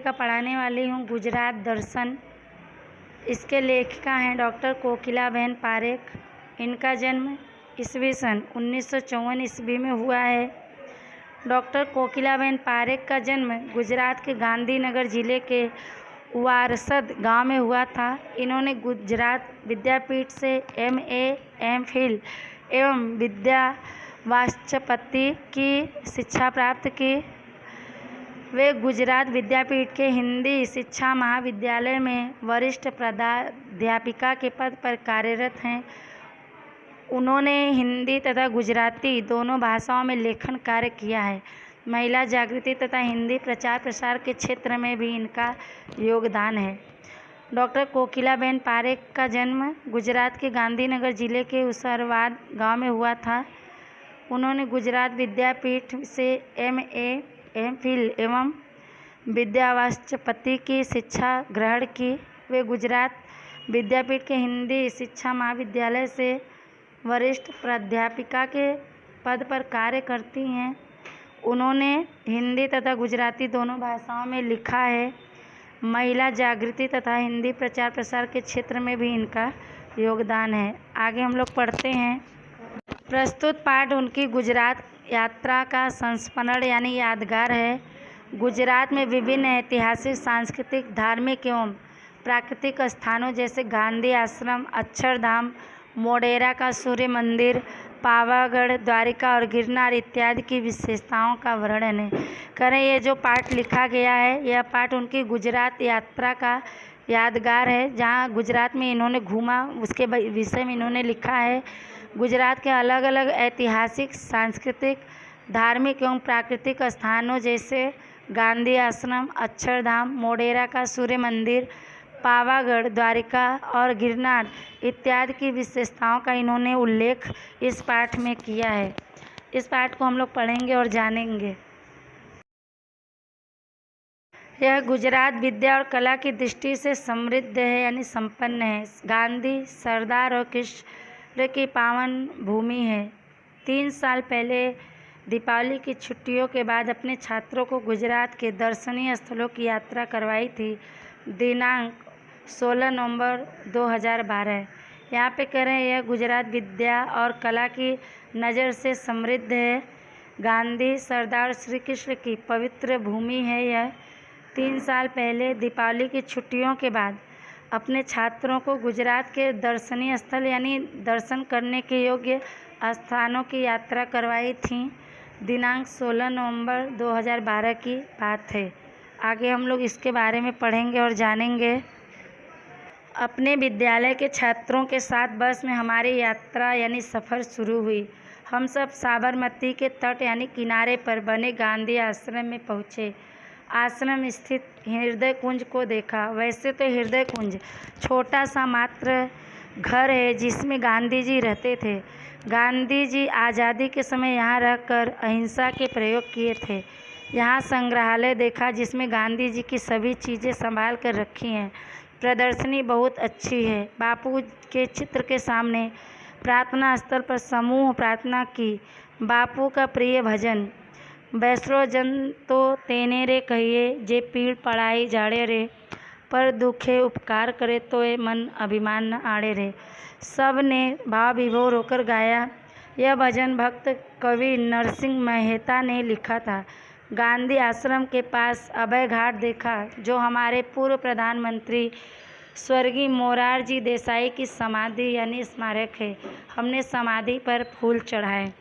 का पढ़ाने वाली हूँ गुजरात दर्शन। इसके लेखिका हैं डॉक्टर कोकिलाबेन पारेख। इनका जन्म ईस्वी सन 1954 ईस्वी में हुआ है। डॉक्टर कोकिलाबेन पारेख का जन्म गुजरात के गांधीनगर जिले के वारसद गांव में हुआ था। इन्होंने गुजरात विद्यापीठ से MA MPhil एवं विद्या वाचस्पति की शिक्षा प्राप्त की। वे गुजरात विद्यापीठ के हिंदी शिक्षा महाविद्यालय में वरिष्ठ प्राध्यापिका के पद पर कार्यरत हैं। उन्होंने हिंदी तथा गुजराती दोनों भाषाओं में लेखन कार्य किया है। महिला जागृति तथा हिंदी प्रचार प्रसार के क्षेत्र में भी इनका योगदान है। डॉक्टर कोकिलाबेन पारेख का जन्म गुजरात के गांधीनगर जिले के उसरवाद गांव में हुआ था। उन्होंने गुजरात विद्यापीठ से MA MPhil एवं विद्यावाचस्पति की शिक्षा ग्रहण की। वे गुजरात विद्यापीठ के हिंदी शिक्षा महाविद्यालय से वरिष्ठ प्राध्यापिका के पद पर कार्य करती हैं। उन्होंने हिंदी तथा गुजराती दोनों भाषाओं में लिखा है। महिला जागृति तथा हिंदी प्रचार प्रसार के क्षेत्र में भी इनका योगदान है। आगे हम लोग पढ़ते हैं। प्रस्तुत पाठ उनकी गुजरात यात्रा का संस्मरण यानी यादगार है। गुजरात में विभिन्न ऐतिहासिक, सांस्कृतिक, धार्मिक एवं प्राकृतिक स्थानों जैसे गांधी आश्रम, अक्षरधाम, मोढेरा का सूर्य मंदिर, पावागढ़, द्वारिका और गिरनार इत्यादि की विशेषताओं का वर्णन करें। ये जो पाठ लिखा गया है, यह पाठ उनकी गुजरात यात्रा का यादगार है, जहाँ गुजरात में इन्होंने घूमा उसके विषय में इन्होंने लिखा है। गुजरात के अलग अलग ऐतिहासिक, सांस्कृतिक, धार्मिक एवं प्राकृतिक स्थानों जैसे गांधी आश्रम, अक्षरधाम, मोढेरा का सूर्य मंदिर, पावागढ़, द्वारिका और गिरनार इत्यादि की विशेषताओं का इन्होंने उल्लेख इस पाठ में किया है। इस पाठ को हम लोग पढ़ेंगे और जानेंगे। यह गुजरात विद्या और कला की दृष्टि से समृद्ध है यानी संपन्न है। गांधी, सरदार और कृष्ण की पावन भूमि है। 3 साल पहले दीपावली की छुट्टियों के बाद अपने छात्रों को गुजरात के दर्शनीय स्थलों की यात्रा करवाई थी। दिनांक 16 नवंबर 2012। यहाँ पे कह रहे हैं यह गुजरात विद्या और कला की नज़र से समृद्ध है। गांधी, सरदार श्री कृष्ण की पवित्र भूमि है यह। 3 साल पहले दीपावली की छुट्टियों के बाद अपने छात्रों को गुजरात के दर्शनीय स्थल यानी दर्शन करने के योग्य स्थानों की यात्रा करवाई थी। दिनांक 16 नवंबर 2012 की बात है। आगे हम लोग इसके बारे में पढ़ेंगे और जानेंगे। अपने विद्यालय के छात्रों के साथ बस में हमारी यात्रा यानी सफ़र शुरू हुई। हम सब साबरमती के तट यानी किनारे पर बने गांधी आश्रम में पहुँचे। आश्रम स्थित हृदय कुंज को देखा। वैसे तो हृदय कुंज छोटा सा मात्र घर है जिसमें गांधी जी रहते थे। गांधी जी आज़ादी के समय यहाँ रहकर अहिंसा के प्रयोग किए थे। यहाँ संग्रहालय देखा जिसमें गांधी जी की सभी चीज़ें संभाल कर रखी हैं। प्रदर्शनी बहुत अच्छी है। बापू के चित्र के सामने प्रार्थना स्थल पर समूह प्रार्थना की। बापू का प्रिय भजन, बैसरो जन तो तेने रे कहिए, जे पीड़ पड़ाई जाड़े रे, पर दुखे उपकार करे तो ये मन अभिमान न आड़े रे, सब ने भाव विभोर होकर गाया। यह भजन भक्त कवि नरसिंह मेहता ने लिखा था। गांधी आश्रम के पास अभय घाट देखा जो हमारे पूर्व प्रधानमंत्री स्वर्गीय मोरारजी देसाई की समाधि यानी स्मारक है। हमने समाधि पर फूल चढ़ाए।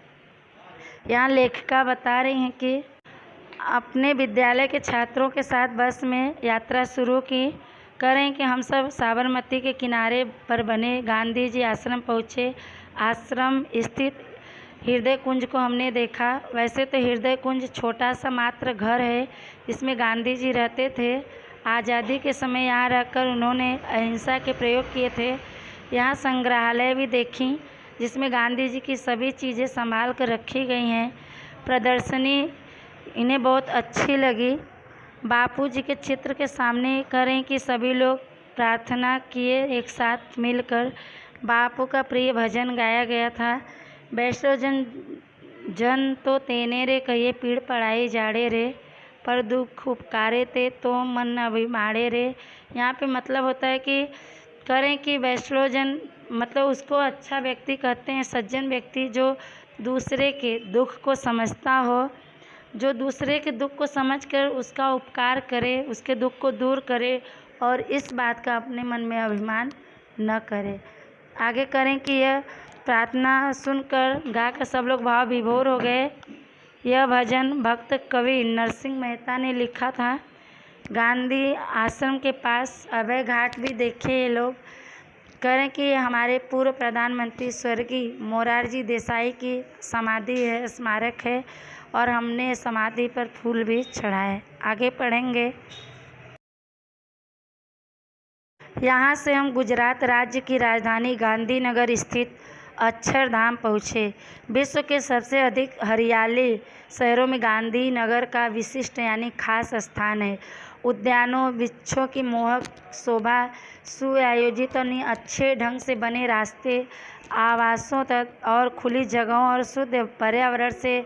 यहाँ लेखिका बता रही हैं कि अपने विद्यालय के छात्रों के साथ बस में यात्रा शुरू की। करें कि हम सब साबरमती के किनारे पर बने गांधी जी आश्रम पहुँचे। आश्रम स्थित हृदय कुंज को हमने देखा। वैसे तो हृदय कुंज छोटा सा मात्र घर है जिसमें गांधी जी रहते थे। आज़ादी के समय यहाँ रहकर उन्होंने अहिंसा के प्रयोग किए थे। यहाँ संग्रहालय भी देखी जिसमें गांधी जी की सभी चीज़ें संभाल कर रखी गई हैं। प्रदर्शनी इन्हें बहुत अच्छी लगी। बापू जी के चित्र के सामने करें कि सभी लोग प्रार्थना किए। एक साथ मिलकर बापू का प्रिय भजन गाया गया था। बैसरो जन तो तेने रे कहिए, पीड़ पड़ाई जाड़े रे, पर दुख उपकारे ते तो मन अभिमाड़े रे। यहाँ पे मतलब होता है कि करें कि वैष्णवजन मतलब उसको अच्छा व्यक्ति कहते हैं, सज्जन व्यक्ति जो दूसरे के दुख को समझता हो, जो दूसरे के दुख को समझकर उसका उपकार करे, उसके दुख को दूर करे और इस बात का अपने मन में अभिमान न करे। आगे करें कि यह प्रार्थना सुनकर गाकर सब लोग भाव विभोर हो गए। यह भजन भक्त कवि नरसिंह मेहता ने लिखा था। गांधी आश्रम के पास अभय घाट भी देखे ये लोग। करें कि हमारे पूर्व प्रधानमंत्री स्वर्गीय मोरारजी देसाई की समाधि है, स्मारक है और हमने समाधि पर फूल भी चढ़ाए। आगे पढ़ेंगे। यहाँ से हम गुजरात राज्य की राजधानी गांधीनगर स्थित अक्षरधाम पहुँचे। विश्व के सबसे अधिक हरियाली शहरों में गांधीनगर का विशिष्ट यानी खास स्थान है। उद्यानों, वृक्षों की मोहक शोभा, सुआयोजित और अच्छे ढंग से बने रास्ते, आवासों तक और खुली जगहों और शुद्ध पर्यावरण से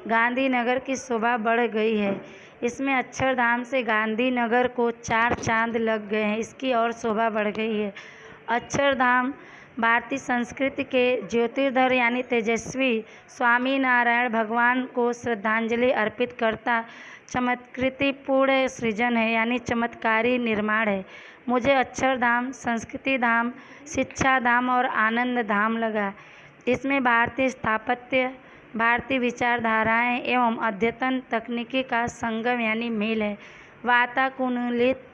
गांधीनगर की शोभा बढ़ गई है। इसमें अक्षरधाम से गांधीनगर को 4 चांद लग गए हैं, इसकी और शोभा बढ़ गई है। अक्षरधाम भारतीय संस्कृति के ज्योतिर्धर यानी तेजस्वी स्वामी नारायण भगवान को श्रद्धांजलि अर्पित करता चमत्कृतिपूर्ण सृजन है यानी चमत्कारी निर्माण है। मुझे अक्षरधाम, संस्कृति धाम, शिक्षा धाम और आनंद धाम लगा। इसमें भारतीय स्थापत्य, भारतीय विचारधाराएं एवं अद्यतन तकनीकी का संगम यानी मेल है। वातानुकूलित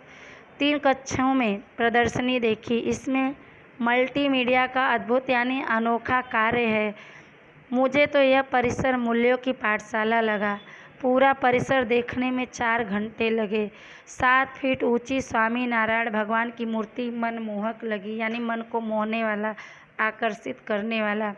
3 कक्षों में प्रदर्शनी देखी। इसमें मल्टीमीडिया का अद्भुत यानी अनोखा कार्य है। मुझे तो यह परिसर मूल्यों की पाठशाला लगा। पूरा परिसर देखने में 4 घंटे लगे। 7 फीट ऊंची स्वामी नारायण भगवान की मूर्ति मनमोहक लगी यानी मन को मोहने वाला, आकर्षित करने वाला।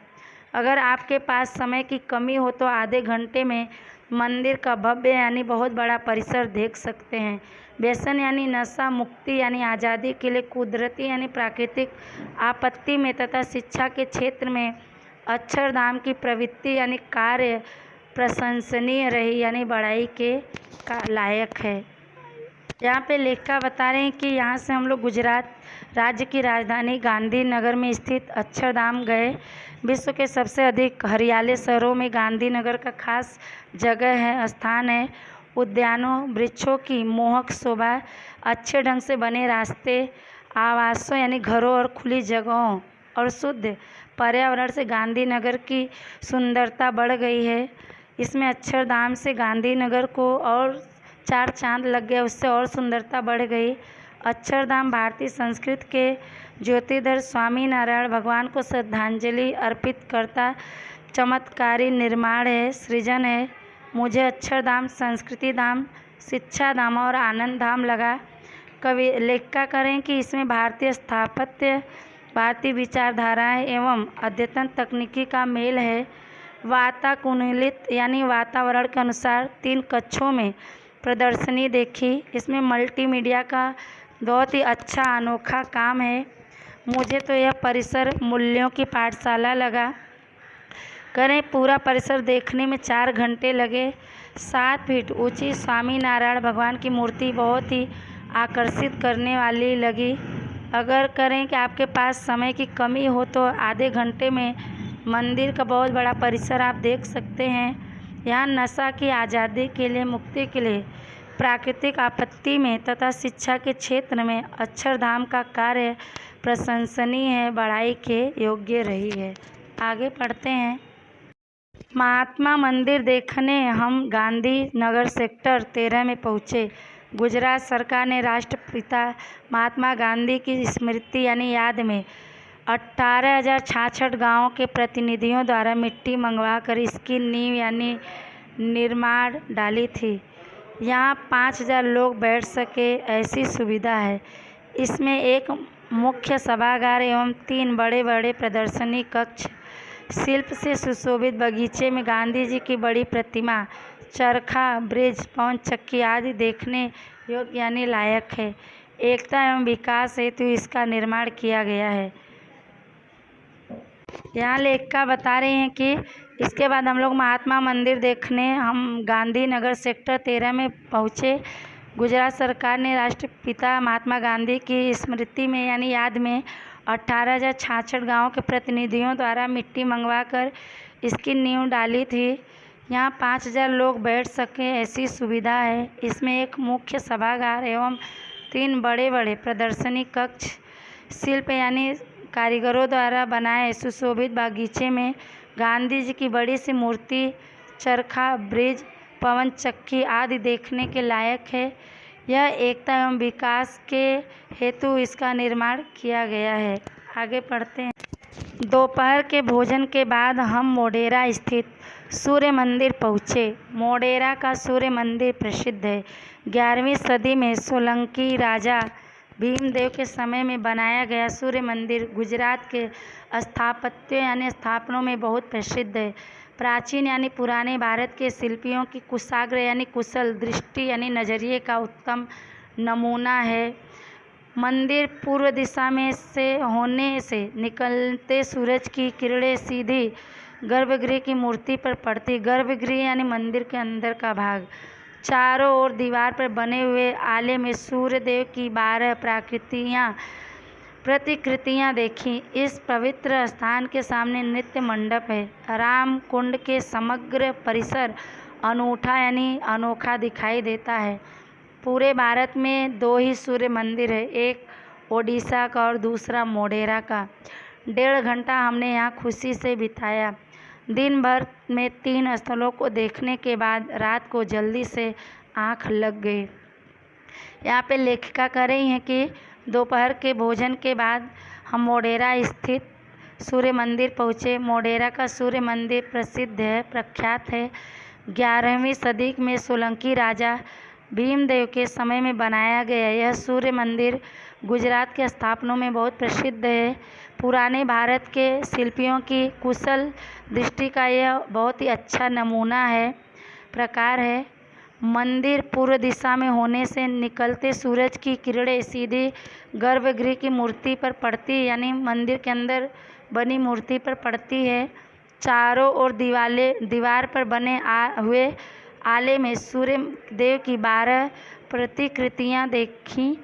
अगर आपके पास समय की कमी हो तो आधे घंटे में मंदिर का भव्य यानी बहुत बड़ा परिसर देख सकते हैं। व्यसन यानी नशा मुक्ति यानी आज़ादी के लिए कुदरती यानी प्राकृतिक आपत्ति में तथा शिक्षा के क्षेत्र में अक्षरधाम की प्रवृत्ति यानी कार्य प्रशंसनीय रही यानी बड़ाई के लायक है। यहाँ पे लेखिका बता रहे हैं कि यहाँ से हम लोग गुजरात राज्य की राजधानी गांधीनगर में स्थित अक्षरधाम गए। विश्व के सबसे अधिक हरियाले शहरों में गांधीनगर का खास जगह है, स्थान है। उद्यानों, वृक्षों की मोहक शोभा, अच्छे ढंग से बने रास्ते, आवासों यानी घरों और खुली जगहों और शुद्ध पर्यावरण से गांधीनगर की सुंदरता बढ़ गई है। इसमें अक्षरधाम से गांधीनगर को और 4 चांद लग गए, उससे और सुंदरता बढ़ गई। अक्षरधाम भारतीय संस्कृति के ज्योतिर्धर स्वामी नारायण भगवान को श्रद्धांजलि अर्पित करता चमत्कारी निर्माण है, सृजन है। मुझे अक्षरधाम, संस्कृति धाम, शिक्षा धाम और आनंद धाम लगा। कवि लेखिका करें कि इसमें भारतीय स्थापत्य, भारतीय विचारधाराएं एवं अद्यतन तकनीकी का मेल है। वातानुकूलित यानी वातावरण के अनुसार 3 कक्षों में प्रदर्शनी देखी। इसमें मल्टीमीडिया का बहुत ही अच्छा अनोखा काम है। मुझे तो यह परिसर मूल्यों की पाठशाला लगा। करें पूरा परिसर देखने में 4 घंटे लगे। 7 फीट ऊंची स्वामी नारायण भगवान की मूर्ति बहुत ही आकर्षित करने वाली लगी। अगर करें कि आपके पास समय की कमी हो तो आधे घंटे में मंदिर का बहुत बड़ा परिसर आप देख सकते हैं। यहाँ नशा की आज़ादी के लिए, मुक्ति के लिए, प्राकृतिक आपत्ति में तथा शिक्षा के क्षेत्र में अक्षरधाम का कार्य प्रशंसनीय है, बड़ाई के योग्य रही है। आगे पढ़ते हैं। महात्मा मंदिर देखने हम गांधीनगर सेक्टर 13 में पहुँचे। गुजरात सरकार ने राष्ट्रपिता महात्मा गांधी की स्मृति यानी याद में 18,066 गाँवों के प्रतिनिधियों द्वारा मिट्टी मंगवाकर इसकी नींव यानी निर्माण डाली थी। यहाँ 5,000 लोग बैठ सके ऐसी सुविधा है। इसमें एक मुख्य सभागार एवं 3 बड़े बड़े प्रदर्शनी कक्ष, शिल्प से सुशोभित बगीचे में गांधी जी की बड़ी प्रतिमा, चरखा, ब्रिज, पवन चक्की आदि देखने योग्य यानी लायक है। एकता एवं विकास हेतु इसका निर्माण किया गया है। यहाँ लेखिका बता रहे हैं कि इसके बाद हम लोग महात्मा मंदिर देखने हम गांधीनगर सेक्टर 13 में पहुँचे। गुजरात सरकार ने राष्ट्रपिता महात्मा गांधी की स्मृति में यानी याद में 18,066 गाँव के प्रतिनिधियों द्वारा मिट्टी मंगवाकर इसकी नींव डाली थी। यहाँ 5,000 लोग बैठ सकें ऐसी सुविधा है। इसमें एक मुख्य सभागार एवं 3 बड़े बड़े प्रदर्शनी कक्ष, शिल्प यानी कारीगरों द्वारा बनाए सुशोभित बागीचे में गांधी जी की बड़ी सी मूर्ति, चरखा, ब्रिज, पवन चक्की आदि देखने के लायक है। यह एकता एवं विकास के हेतु इसका निर्माण किया गया है। आगे पढ़ते हैं। दोपहर के भोजन के बाद हम मोढेरा स्थित सूर्य मंदिर पहुँचे। मोढेरा का सूर्य मंदिर प्रसिद्ध है। 11वीं सदी में सोलंकी राजा भीमदेव के समय में बनाया गया सूर्य मंदिर गुजरात के स्थापत्य यानी स्थापनों में बहुत प्रसिद्ध है। प्राचीन यानी पुराने भारत के शिल्पियों की कुशाग्र यानी कुशल दृष्टि यानी नज़रिए का उत्तम नमूना है। मंदिर पूर्व दिशा में से होने से निकलते सूरज की किरणें सीधी गर्भगृह की मूर्ति पर पड़ती। गर्भगृह यानी मंदिर के अंदर का भाग। चारों ओर दीवार पर बने हुए आले में सूर्यदेव की 12 प्रतिकृतियाँ देखी। इस पवित्र स्थान के सामने नृत्य मंडप है। राम कुंड के समग्र परिसर अनूठा यानी अनोखा दिखाई देता है। पूरे भारत में 2 ही सूर्य मंदिर है, एक ओडिशा का और दूसरा मोढेरा का। 1.5 घंटा हमने यहाँ खुशी से बिताया। दिन भर में 3 स्थलों को देखने के बाद रात को जल्दी से आँख लग गई। यहाँ पे लेखिका कह रही हैं कि दोपहर के भोजन के बाद हम मोढेरा स्थित सूर्य मंदिर पहुँचे। मोढेरा का सूर्य मंदिर प्रसिद्ध है, प्रख्यात है। 11वीं सदी में सोलंकी राजा भीमदेव के समय में बनाया गया यह सूर्य मंदिर गुजरात के स्थापनों में बहुत प्रसिद्ध है। पुराने भारत के शिल्पियों की कुशल दृष्टि का यह बहुत ही अच्छा नमूना है, प्रकार है। मंदिर पूर्व दिशा में होने से निकलते सूरज की किरणें सीधी गर्भगृह की मूर्ति पर पड़ती यानी मंदिर के अंदर बनी मूर्ति पर पड़ती है। चारों ओर दीवार पर बने हुए आले में सूर्य देव की 12 प्रतिकृतियाँ देखीं।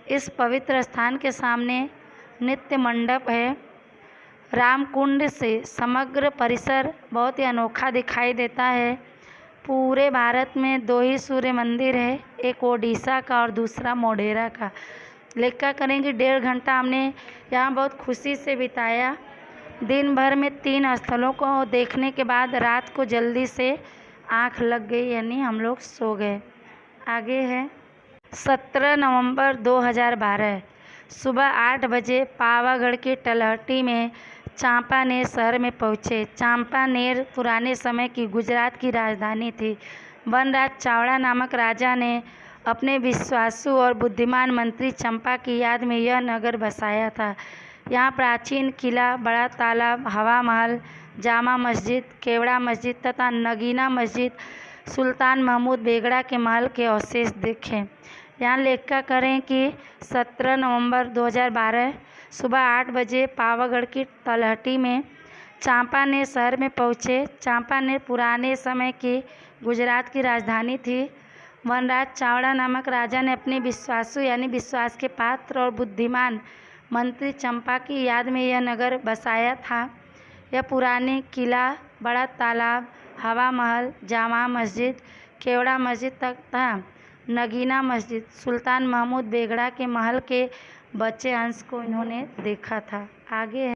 इस पवित्र स्थान के सामने नृत्य मंडप है। रामकुंड से समग्र परिसर बहुत ही अनोखा दिखाई देता है। पूरे भारत में 2 ही सूर्य मंदिर है, एक ओडिशा का और दूसरा मोढेरा का। लेखा करेंगे 1.5 घंटा हमने यहाँ बहुत खुशी से बिताया। दिन भर में 3 स्थलों को देखने के बाद रात को जल्दी से आँख लग गई यानी हम लोग सो गए। आगे है 17 नवंबर 2012 सुबह 8 बजे पावागढ़ की तलहटी में चांपानेर शहर में पहुँचे। चांपानेर पुराने समय की गुजरात की राजधानी थी। वनराज चावड़ा नामक राजा ने अपने विश्वासु और बुद्धिमान मंत्री चंपा की याद में यह नगर बसाया था। यहाँ प्राचीन किला, बड़ा तालाब, हवा महल, जामा मस्जिद, केवड़ा मस्जिद तथा नगीना मस्जिद, सुल्तान महमूद बेगड़ा के महल के अवशेष देखें। यहाँ लेखा करें कि 17 नवंबर 2012 सुबह 8 बजे पावागढ़ की तलहटी में चांपानेर शहर में पहुँचे। चांपानेर पुराने समय की गुजरात की राजधानी थी। वनराज चावड़ा नामक राजा ने अपने विश्वासु यानी विश्वास के पात्र और बुद्धिमान मंत्री चंपा की याद में यह नगर बसाया था। यह पुराने किला, बड़ा तालाब, हवा महल, जामा मस्जिद, केवड़ा मस्जिद तथा नगीना मस्जिद, सुल्तान महमूद बेगड़ा के महल के बचे अंश को इन्होंने देखा था। आगे है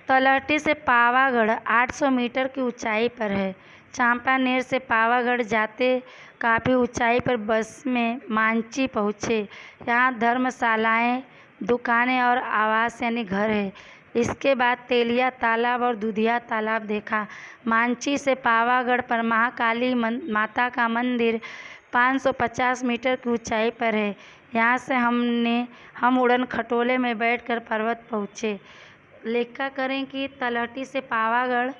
तलहटी से पावागढ़ 800 मीटर की ऊंचाई पर है। चांपानेर से पावागढ़ जाते काफ़ी ऊंचाई पर बस में मांची पहुँचे। यहाँ धर्मशालाएँ, दुकानें और आवास यानी घर है। इसके बाद तेलिया तालाब और दूधिया तालाब देखा। मांची से पावागढ़ पर महाकाली माता का मंदिर 550 मीटर की ऊंचाई पर है। यहाँ से हम उड़न खटोले में बैठकर पर्वत पहुँचे। लेखा करें कि तलहटी से पावागढ़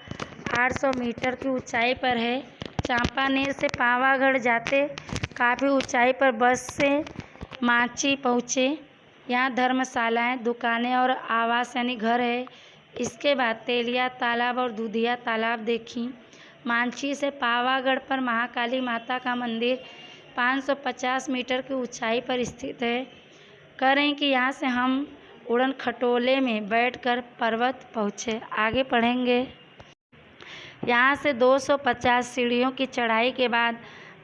800 मीटर की ऊंचाई पर है। चांपानेर से पावागढ़ जाते काफ़ी ऊंचाई पर बस से मांची पहुँचे। यहाँ धर्मशालाएँ, दुकानें और आवास यानी घर है। इसके बाद तेलिया तालाब और दूधिया तालाब देखी। मांझी से पावागढ़ पर महाकाली माता का मंदिर 550 मीटर की ऊंचाई पर स्थित है। कह रहे हैं कि यहाँ से हम उड़न खटोले में बैठकर पर्वत पहुँचे। आगे पढ़ेंगे। यहाँ से 250 सीढ़ियों की चढ़ाई के बाद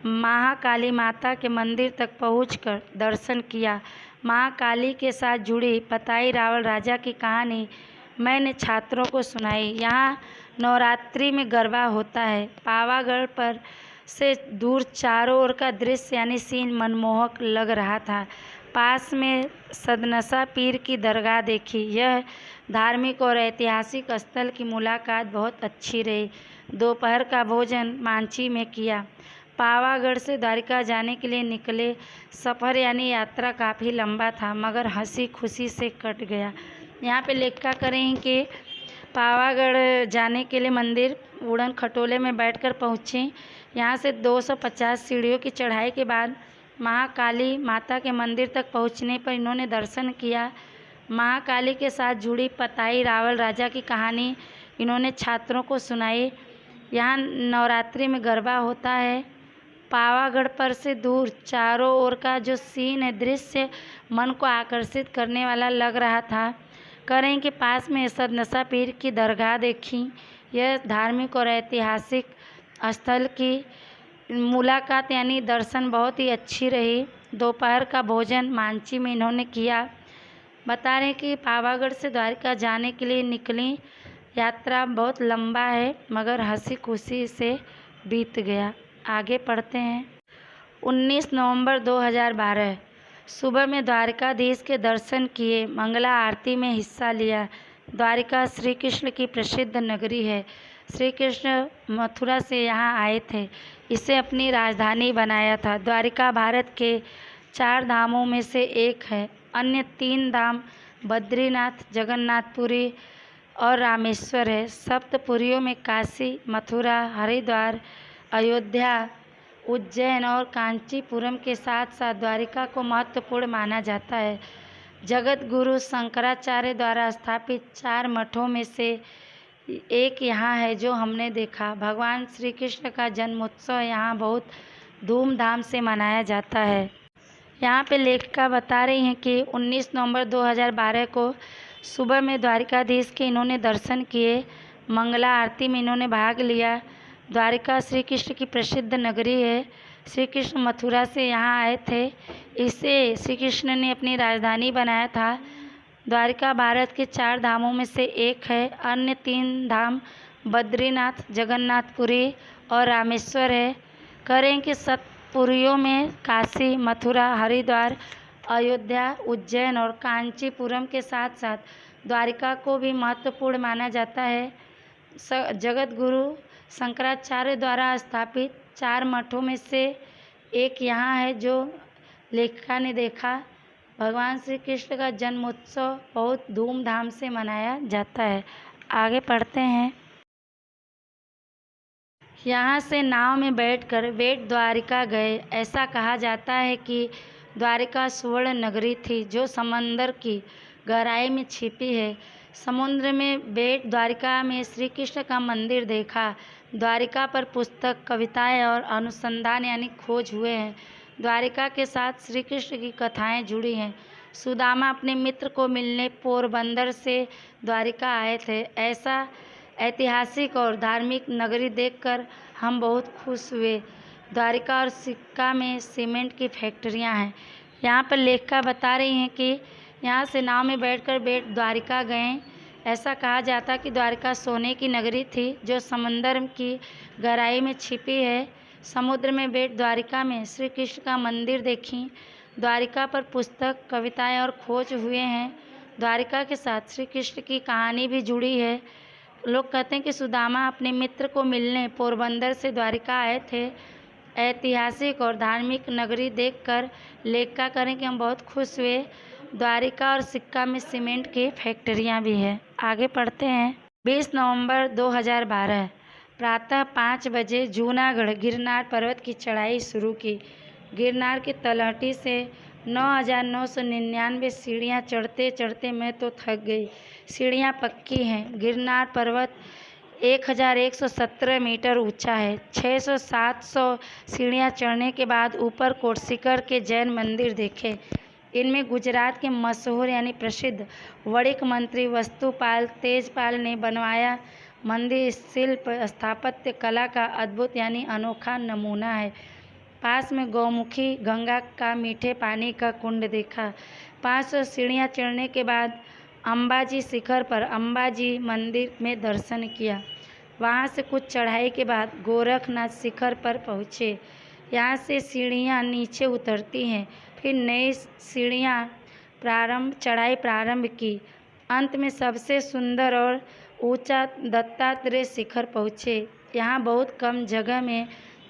महाकाली माता के मंदिर तक पहुंचकर दर्शन किया। महाकाली के साथ जुड़ी पताई रावल राजा की कहानी मैंने छात्रों को सुनाई। यहाँ नवरात्रि में गरबा होता है। पावागढ़ पर से दूर चारों ओर का दृश्य यानी सीन मनमोहक लग रहा था। पास में सदनसा पीर की दरगाह देखी। यह धार्मिक और ऐतिहासिक स्थल की मुलाकात बहुत अच्छी रही। दोपहर का भोजन मांझी में किया। पावागढ़ से द्वारिका जाने के लिए निकले। सफ़र यानी यात्रा काफ़ी लंबा था मगर हंसी खुशी से कट गया। यहाँ पे लेखा करें कि पावागढ़ जाने के लिए मंदिर उड़न खटोले में बैठकर पहुँचे। यहाँ से 250 सीढ़ियों की चढ़ाई के बाद महाकाली माता के मंदिर तक पहुँचने पर इन्होंने दर्शन किया। महाकाली के साथ जुड़ी पताई रावल राजा की कहानी इन्होंने छात्रों को सुनाई। यहाँ नवरात्रि में गरबा होता है। पावागढ़ पर से दूर चारों ओर का जो सीन है, दृश्य मन को आकर्षित करने वाला लग रहा था। करें कि पास में सदनसा पीर की दरगाह देखी। यह धार्मिक और ऐतिहासिक स्थल की मुलाकात यानी दर्शन बहुत ही अच्छी रही। दोपहर का भोजन मांझी में इन्होंने किया। बता रहे कि पावागढ़ से द्वारिका जाने के लिए निकली। यात्रा बहुत लंबा है मगर हंसी खुशी से बीत गया। आगे पढ़ते हैं। 19 नवंबर 2012 सुबह में द्वारिकाधीश के दर्शन किए। मंगला आरती में हिस्सा लिया। द्वारिका श्री कृष्ण की प्रसिद्ध नगरी है। श्री कृष्ण मथुरा से यहाँ आए थे। इसे अपनी राजधानी बनाया था। द्वारिका भारत के 4 धामों में से एक है। अन्य 3 धाम बद्रीनाथ, जगन्नाथपुरी और रामेश्वर है। सप्तपुरियों में काशी, मथुरा, हरिद्वार, अयोध्या, उज्जैन और कांचीपुरम के साथ साथ द्वारिका को महत्वपूर्ण माना जाता है। जगत गुरु शंकराचार्य द्वारा स्थापित 4 मठों में से एक यहाँ है जो हमने देखा। भगवान श्री कृष्ण का जन्मोत्सव यहाँ बहुत धूमधाम से मनाया जाता है। यहाँ पे लेखिका बता रही हैं कि 19 नवंबर 2012 को सुबह में द्वारिकाधीश के इन्होंने दर्शन किए। मंगला आरती में इन्होंने भाग लिया। द्वारिका श्री कृष्ण की प्रसिद्ध नगरी है। श्री कृष्ण मथुरा से यहाँ आए थे। इसे श्री कृष्ण ने अपनी राजधानी बनाया था। द्वारिका भारत के 4 धामों में से एक है। अन्य 3 धाम बद्रीनाथ, जगन्नाथपुरी और रामेश्वर है। करें कि सप्तपुरियों में काशी, मथुरा, हरिद्वार, अयोध्या, उज्जैन और कांचीपुरम के साथ साथ द्वारिका को भी महत्वपूर्ण माना जाता है। जगत गुरु शंकराचार्य द्वारा स्थापित 4 मठों में से एक यहाँ है जो लेखिका ने देखा। भगवान श्री कृष्ण का जन्मोत्सव बहुत धूमधाम से मनाया जाता है। आगे पढ़ते हैं। यहाँ से नाव में बैठकर बेट द्वारिका गए। ऐसा कहा जाता है कि द्वारिका सुवर्ण नगरी थी जो समंदर की गहराई में छिपी है। समुद्र में बेट द्वारिका में श्री कृष्ण का मंदिर देखा। द्वारिका पर पुस्तक, कविताएं और अनुसंधान यानी खोज हुए हैं। द्वारिका के साथ श्री कृष्ण की कथाएं जुड़ी हैं। सुदामा अपने मित्र को मिलने पोरबंदर से द्वारिका आए थे। ऐसा ऐतिहासिक और धार्मिक नगरी देखकर हम बहुत खुश हुए। द्वारिका और सिक्का में सीमेंट की फैक्ट्रियां हैं। यहाँ पर लेखिका बता रही हैं कि यहाँ से नाव में बैठकर बेट द्वारिका गए। ऐसा कहा जाता कि द्वारिका सोने की नगरी थी जो समंदर की गहराई में छिपी है। समुद्र में बेट द्वारिका में श्री कृष्ण का मंदिर देखी। द्वारिका पर पुस्तक, कविताएं और खोज हुए हैं। द्वारिका के साथ श्री कृष्ण की कहानी भी जुड़ी है। लोग कहते हैं कि सुदामा अपने मित्र को मिलने पोरबंदर से द्वारिका आए थे। ऐतिहासिक और धार्मिक नगरी देखकर लेखिका करें कि हम बहुत खुश हुए। द्वारिका और सिक्का में सीमेंट की फैक्ट्रियां भी है। आगे पढ़ते हैं। 20 नवंबर 2012 प्रातः 5 बजे जूनागढ़ गिरनार पर्वत की चढ़ाई शुरू की। गिरनार की तलहटी से 9,999 सीढ़ियाँ चढ़ते चढ़ते मैं तो थक गई। सीढ़ियाँ पक्की हैं। गिरनार पर्वत 1117 मीटर ऊंचा है। 600-700 सीढ़ियां चढ़ने के बाद ऊपर कोट शिखर के जैन मंदिर देखे। इनमें गुजरात के मशहूर यानी प्रसिद्ध वणिक मंत्री वस्तुपाल तेजपाल ने बनवाया मंदिर शिल्प स्थापत्य कला का अद्भुत यानी अनोखा नमूना है। पास में गौमुखी गंगा का मीठे पानी का कुंड देखा। 500 सीढ़ियां चढ़ने के बाद अंबाजी शिखर पर अंबाजी मंदिर में दर्शन किया। वहां से कुछ चढ़ाई के बाद गोरखनाथ शिखर पर पहुँचे। यहाँ से सीढ़ियाँ नीचे उतरती हैं, फिर नई चढ़ाई प्रारंभ की। अंत में सबसे सुंदर और ऊंचा दत्तात्रेय शिखर पहुँचे। यहाँ बहुत कम जगह में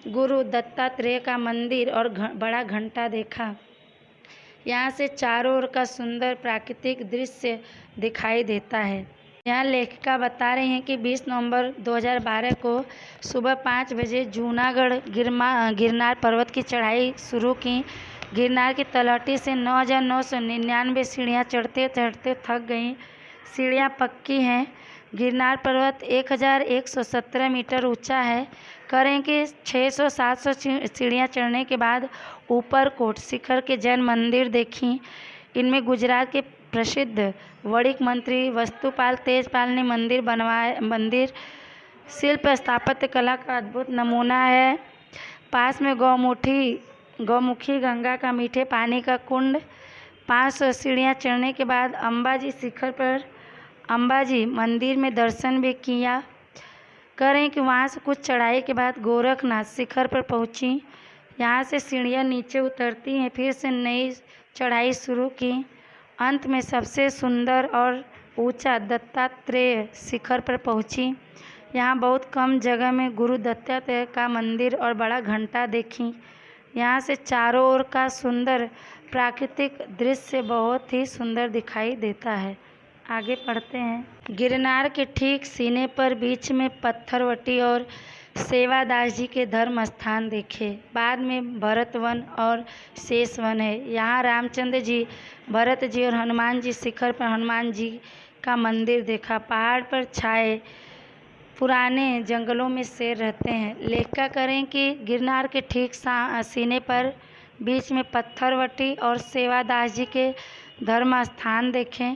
गुरु दत्तात्रेय का मंदिर और बड़ा घंटा देखा। यहाँ से चारों ओर का सुंदर प्राकृतिक दृश्य दिखाई देता है। यहाँ लेखिका बता रही हैं कि 20 नवंबर 2012 को सुबह 5 बजे जूनागढ़ गिरनार पर्वत की चढ़ाई शुरू की। गिरनार की तलहटी से 9,999 सीढ़ियाँ चढ़ते चढ़ते थक गईं। सीढ़ियाँ पक्की हैं। गिरनार पर्वत 1117 मीटर ऊंचा है। करें कि 600-700 सीढ़ियाँ चढ़ने के बाद ऊपर कोट शिखर के जैन मंदिर देखी। इनमें गुजरात के प्रसिद्ध वणिक मंत्री वस्तुपाल तेजपाल ने मंदिर शिल्प स्थापत्य कला का अद्भुत नमूना है। पास में गौमुखी गंगा का मीठे पानी का कुंड। 500 सीढ़ियाँ चढ़ने के बाद अंबाजी शिखर पर अंबाजी मंदिर में दर्शन भी किया। करें कि वहाँ से कुछ चढ़ाई के बाद गोरखनाथ शिखर पर पहुँची। यहाँ से सीढ़ियाँ नीचे उतरती हैं, फिर से नई चढ़ाई शुरू की। अंत में सबसे सुंदर और ऊंचा दत्तात्रेय शिखर पर पहुँची। यहाँ बहुत कम जगह में गुरु दत्तात्रेय का मंदिर और बड़ा घंटा देखी। यहाँ से चारों ओर का सुंदर प्राकृतिक दृश्य बहुत ही सुंदर दिखाई देता है। आगे पढ़ते हैं। गिरनार के ठीक सीने पर बीच में पत्थरवटी और सेवादास जी के धर्म स्थान देखे। बाद में भरत वन और शेष वन है। यहाँ रामचंद्र जी, भरत जी और हनुमान जी शिखर पर हनुमान जी का मंदिर देखा। पहाड़ पर छाए पुराने जंगलों में शेर रहते हैं। लेखा करें कि गिरनार के ठीक सीने पर बीच में पत्थरवटी और सेवादास जी के धर्म स्थान देखें।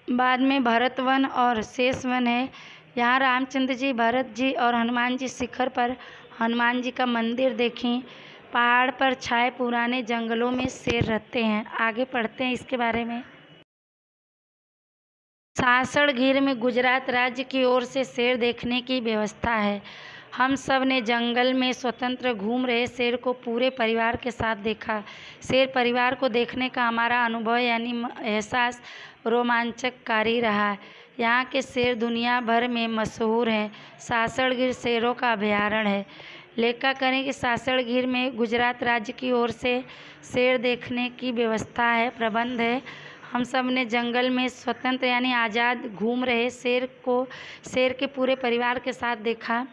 बाद में भरत वन और शेष वन है। यहाँ रामचंद्र जी, भरत जी और हनुमान जी शिखर पर हनुमान जी का मंदिर देखें। पहाड़ पर छाए पुराने जंगलों में शेर रहते हैं। आगे पढ़ते हैं इसके बारे में। सासणगीर में गुजरात राज्य की ओर से शेर देखने की व्यवस्था है। हम सब ने जंगल में स्वतंत्र घूम रहे शेर को पूरे परिवार के साथ देखा। शेर परिवार को देखने का हमारा अनुभव यानी एहसास रोमांचकारी रहा। यहाँ के शेर दुनिया भर में मशहूर हैं। सासणगीर शेरों का अभयारण्य है। लेखा करें कि सासणगीर में गुजरात राज्य की ओर से शेर देखने की व्यवस्था है, प्रबंध है। हम सब ने जंगल में स्वतंत्र यानी आज़ाद घूम रहे शेर के पूरे परिवार के साथ देखा।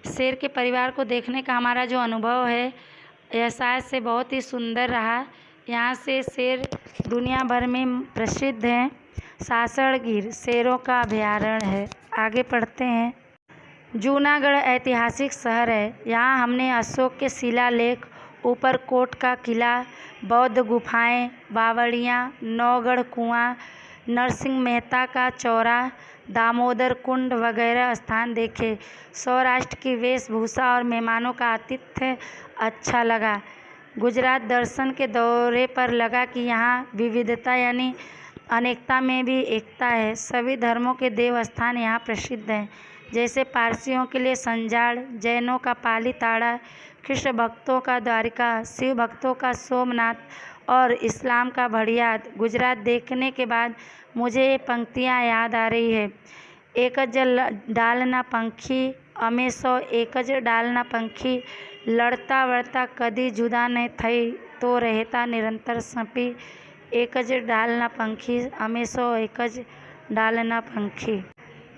शेर के परिवार को देखने का हमारा जो अनुभव है, एहसास से बहुत ही सुंदर रहा। यहाँ से शेर दुनिया भर में प्रसिद्ध हैं। सासणगीर शेरों का अभयारण्य है। आगे पढ़ते हैं। जूनागढ़ ऐतिहासिक शहर है। यहाँ हमने अशोक के शिलालेख, ऊपरकोट का किला, बौद्ध गुफाएं, बावड़ियाँ, नौगढ़ कुआं, नरसिंह मेहता का चौरा, दामोदर कुंड वगैरह स्थान देखे। सौराष्ट्र की वेशभूषा और मेहमानों का आतिथ्य अच्छा लगा। गुजरात दर्शन के दौरे पर लगा कि यहाँ विविधता यानी अनेकता में भी एकता है। सभी धर्मों के देव स्थान यहाँ प्रसिद्ध हैं, जैसे पारसियों के लिए संजाड़, जैनों का पालीताड़ा, कृष्ण भक्तों का द्वारिका, शिव भक्तों का सोमनाथ और इस्लाम का भड़ियाद। गुजरात देखने के बाद मुझे ये पंक्तियाँ याद आ रही है। एकज डालना पंखी, अमेशो एकज डालना पंखी, लड़ता वड़ता कदी जुदा नहीं थई, तो रहता निरंतर संपी। एकज डालना पंखी, अमेशो एकज डालना पंखी।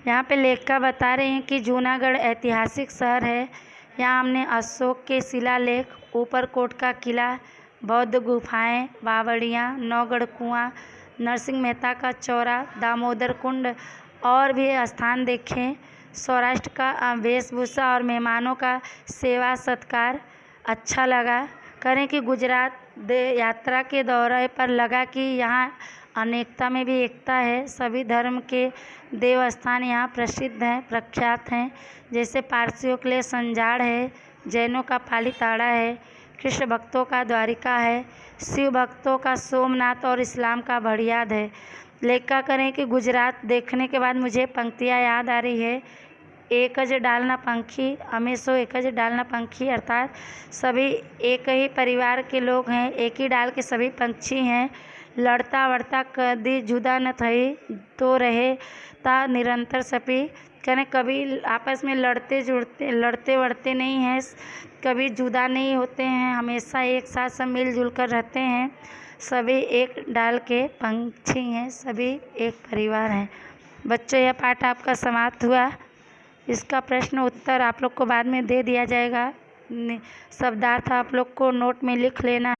यहाँ पे लेखिका बता रहे हैं कि जूनागढ़ ऐतिहासिक शहर है। यहाँ हमने अशोक के शिलालेख, ऊपरकोट का किला, बौद्ध गुफाएं, बावड़ियाँ, नौगढ़ कुआं, नरसिंह मेहता का चौरा, दामोदर कुंड और भी स्थान देखे। सौराष्ट्र का वेशभूषा और मेहमानों का सेवा सत्कार अच्छा लगा। करें कि गुजरात यात्रा के दौरे पर लगा कि यहाँ अनेकता में भी एकता है। सभी धर्म के देवस्थान यहाँ प्रसिद्ध हैं, प्रख्यात हैं। जैसे पारसियों के लिए संजाड़ है, जैनों का पालीताड़ा है, कृष्ण भक्तों का द्वारिका है, शिव भक्तों का सोमनाथ और इस्लाम का भड़ियाद है। लेखा करें कि गुजरात देखने के बाद मुझे पंक्तियाँ याद आ रही है। एकज डालना पंखी हमेशा एकज डालना पंखी, अर्थात सभी एक ही परिवार के लोग हैं, एक ही डाल के सभी पंछी हैं। लड़ता वड़ता कदी जुदा न थई तो रहे ता निरंतर सपी। करें कभी आपस में लड़ते वड़ते नहीं हैं, कभी जुदा नहीं होते हैं, हमेशा एक साथ सब मिलजुल कर रहते हैं। सभी एक डाल के पंछी हैं, सभी एक परिवार हैं। बच्चों, यह पाठ आपका समाप्त हुआ। इसका प्रश्न उत्तर आप लोग को बाद में दे दिया जाएगा। शब्दार्थ आप लोग को नोट में लिख लेना।